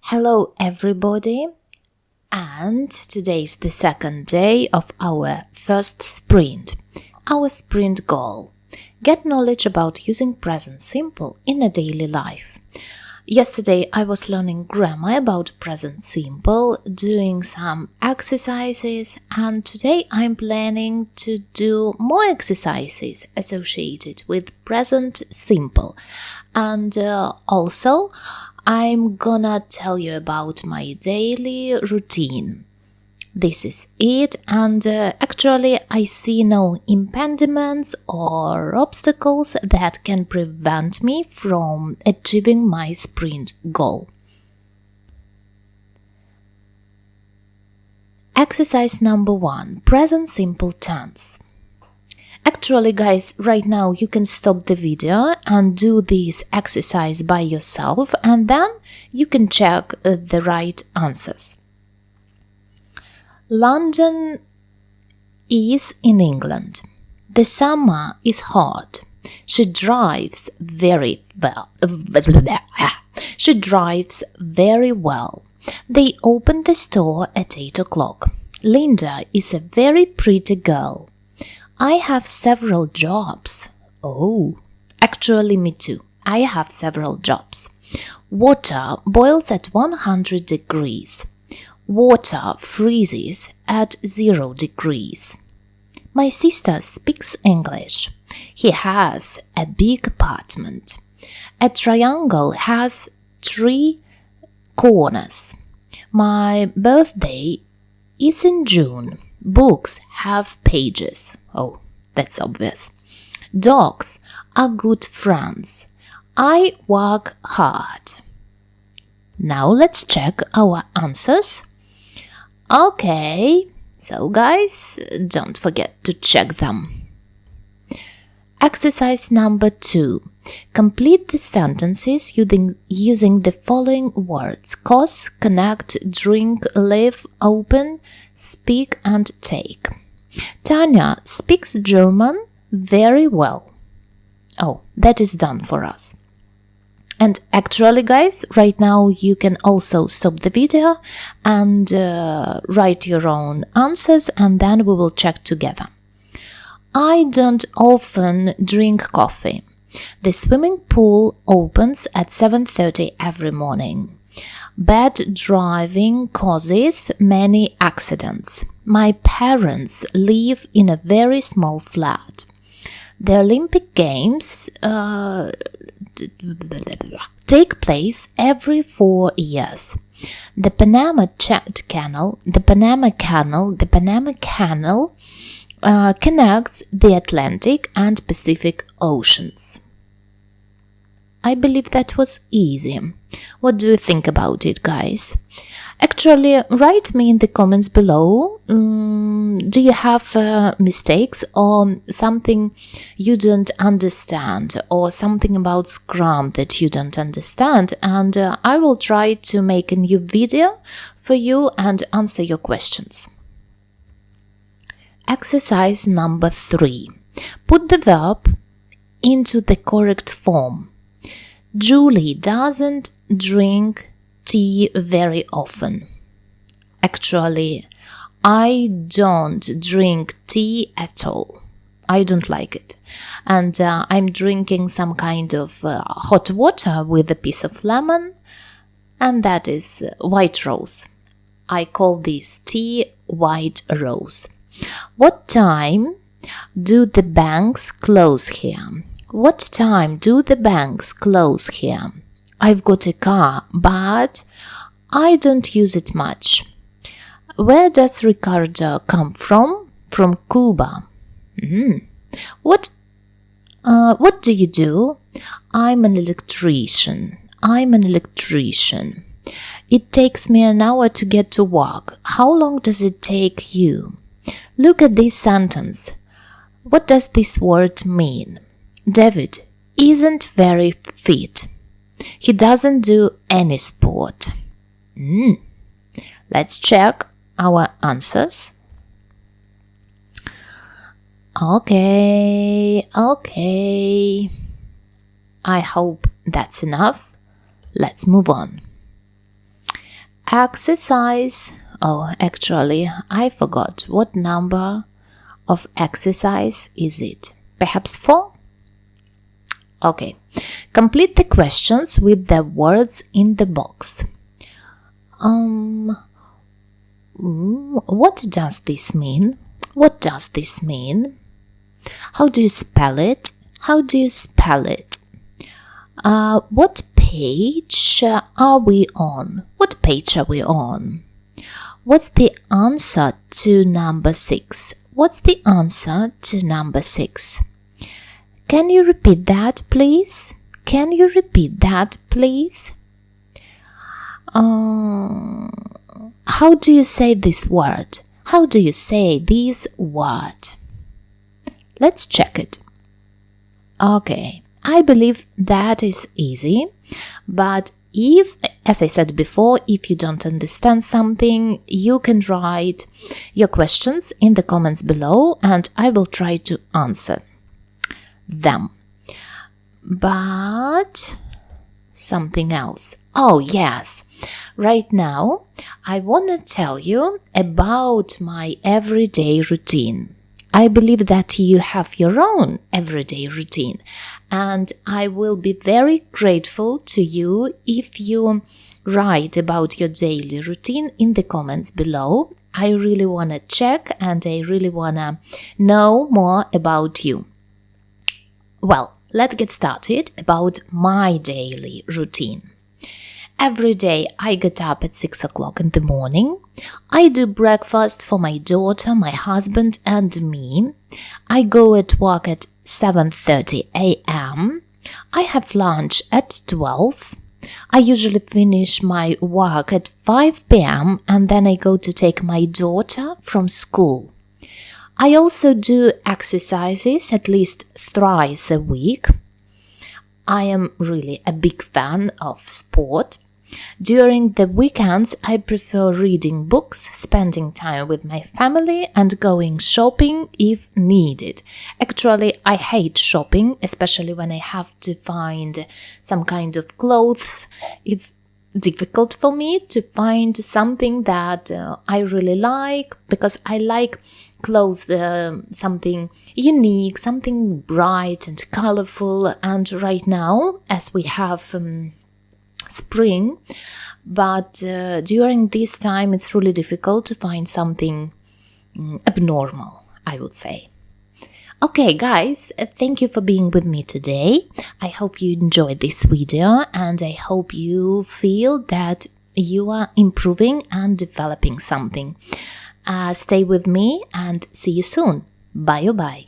Hello everybody, and today is the second day of our first sprint. Our sprint goal: get knowledge about using present simple in a daily life. Yesterday I was learning grammar about present simple, doing some exercises, and today I'm planning to do more exercises associated with present simple. And also I'm gonna tell you about my daily routine. This is it, and actually I see no impediments or obstacles that can prevent me from achieving my sprint goal. Exercise number 1, present simple tense. Actually, guys, right now you can stop the video and do this exercise by yourself, and then you can check the right answers. London is in England. The summer is hot. She drives very well. She drives very well. They open the store at 8 o'clock. Linda is a very pretty girl. I have several jobs. Oh, actually me too. I have several jobs. Water boils at 100 degrees. Water freezes at 0 degrees. My sister speaks English. He has a big apartment. A triangle has 3 corners. My birthday is in June. Books have pages. Oh, that's obvious. Dogs are good friends. I work hard. Now let's check our answers. Okay, so guys, don't forget to check them. Exercise number 2. Complete the sentences using the following words: cause, connect, drink, live, open, speak and take. Tanya speaks German very well. Oh, that is done for us. And actually, guys, right now you can also stop the video and write your own answers, and then we will check together. I don't often drink coffee. The swimming pool opens at 7:30 every morning. Bad driving causes many accidents. My parents live in a very small flat. The Olympic Games take place every 4 years. The Panama Canal connects the Atlantic and Pacific Oceans. I believe that was easy. What do you think about it, guys? Actually, write me in the comments below. Do you have mistakes or something you don't understand, or something about Scrum that you don't understand? And I will try to make a new video for you and answer your questions. Exercise number 3. Put the verb into the correct form. Julie doesn't drink tea very often. Actually, I don't drink tea at all. I don't like it. And I'm drinking some kind of hot water with a piece of lemon, and that is white rose. I call this tea white rose. What time do the banks close here? What time do the banks close here? I've got a car, but I don't use it much. Where does Ricardo come from? From Cuba. What do you do? I'm an electrician. It takes me an hour to get to work. How long does it take you? Look at this sentence. What does this word mean? David isn't very fit. He doesn't do any sport. Let's check our answers. Okay. I hope that's enough. Let's move on. Exercise. Oh, actually, I forgot. What number of exercise is it? Perhaps 4? Okay. Complete the questions with the words in the box. What does this mean? What does this mean? How do you spell it? How do you spell it? What page are we on? What page are we on? What's the answer to number 6? What's the answer to number 6? Can you repeat that, please? Can you repeat that, please? How do you say this word? How do you say this word? Let's check it. Okay, I believe that is easy, but if, as I said before, if you don't understand something, you can write your questions in the comments below and I will try to answer them. But something else. Oh, yes. Right now, I want to tell you about my everyday routine. I believe that you have your own everyday routine, and I will be very grateful to you if you write about your daily routine in the comments below. I really want to check and I really want to know more about you. Well, let's get started about my daily routine. Every day I get up at 6 o'clock in the morning. I do breakfast for my daughter, my husband and me. I go at work at 7:30 a.m. I have lunch at 12. I usually finish my work at 5 p.m. and then I go to take my daughter from school. I also do exercises at least thrice a week. I am really a big fan of sport. During the weekends, I prefer reading books, spending time with my family and going shopping if needed. Actually, I hate shopping, especially when I have to find some kind of clothes. It's difficult for me to find something that I really like, because I like clothes, something unique, something bright and colorful. And right now, as we have spring, but during this time it's really difficult to find something abnormal, I would say. Okay, guys, thank you for being with me today. I hope you enjoyed this video and I hope you feel that you are improving and developing something. Stay with me and see you soon. Bye-bye.